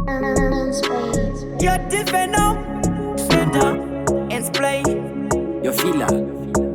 You're different now, center and splay. You feel her?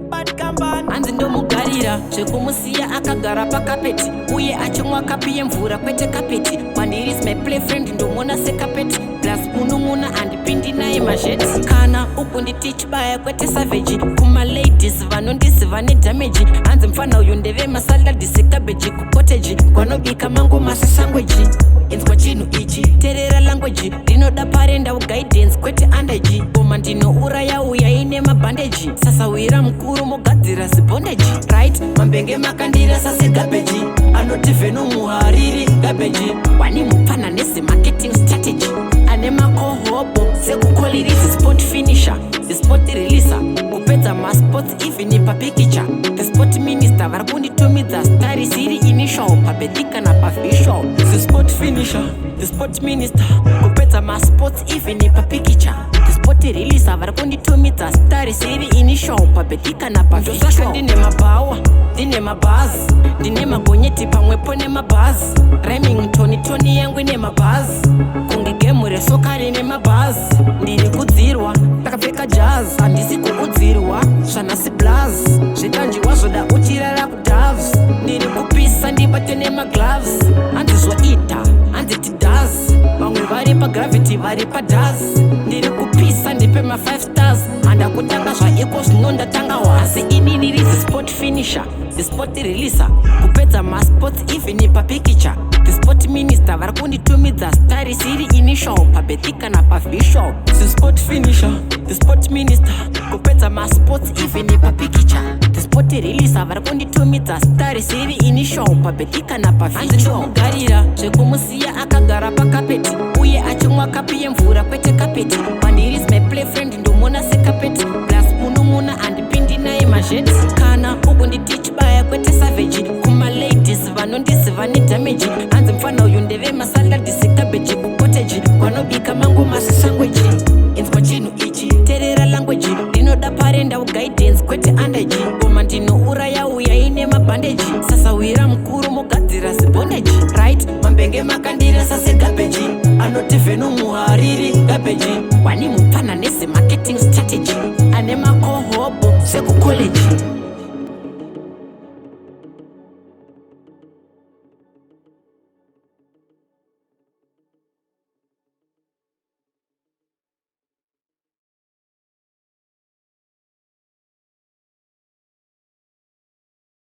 Bad Kamban. Anzi ndo mugarira zvekumusiya akagara pakapeti uye achimwa kapi yemvura kwete kapeti. Pandiri is my play friend ndomona sekapeti plus unun'una handipindi naye mazheti. Kana ukunditich baya kwete savage kuma ladies vanondiziva nedamage. Hanzi mfana uyu ndeve masaladi sekabeji kukoteji kwanobika mango masasangweji. Inzwa chinhu ichi terera language ndinoda parenda uguidance kwete andaji. Boma ndinouraya uya ine mabhandeji sasawira mukuru mogadzira zibondeji right. Mambenge makandira sasegabeji anoti vhenu muhariri gabeji. Wani mupfana nezemarketing strategy ane makohobo sekukoliri zisport finisher zisport releaser kupedza masports even papikicha. The sport minister vari kunditumidza stari siri initial pabedika napavisual. The sport finisher the sport minister kupedza masports even papikicha. The sport releaser vari kunditumidza stari siri initial pabedika napavisual. Ndine mabawa ndine mabhazi ndine magonyeti pamwepo nemabhazi rhyming toni yangu ine mabhazi kunge gemu resoka rine mabhazi. Ndiri kudzirwa takapfeka jazz handisi kuudzirwa zvanasi blaz zvekanjiwa zvoda uchirara kudavs. Ndiri kupisa ndibate nemagloves hanzi zvoita handiti das vamwe vari pagravity vari padas. Ndiri kupisa ndipe ma5 stars handa kutanga zvaiko zvino ndatanga wasi. Inini rizi sport finisher the sport releaser kupedza masports even papikicha. The sport minister vari kunditumidza stari siri initial pabedika napavisual. The sport finisher the sport minister kupedza masports even papikicha. The sport releaser vari kunditumidza stari siri initial pabedika napavisual. Mugarira zvekumusiya akagara pakapeti uye achimwa kapi yemvura kwete kapeti. Pandiri is my play friend ndomona sekapeti plus unun'una handipindi naye mazheti. Kana ukunditich baya kwete savage kuma ladies vanondiziva nedamage. Hanzi mfana uyu ndeve masaladi sekabeji kukoteji kwanobika mango masasangweji. Inzwa chinhu ichi terera language ndinoda parenda uguidance kwete andaji. Boma ndinouraya uya ine mabhandeji sasawira mukuru mogadzira zibondeji right. Mambenge makandira sasegabeji anoti vhenu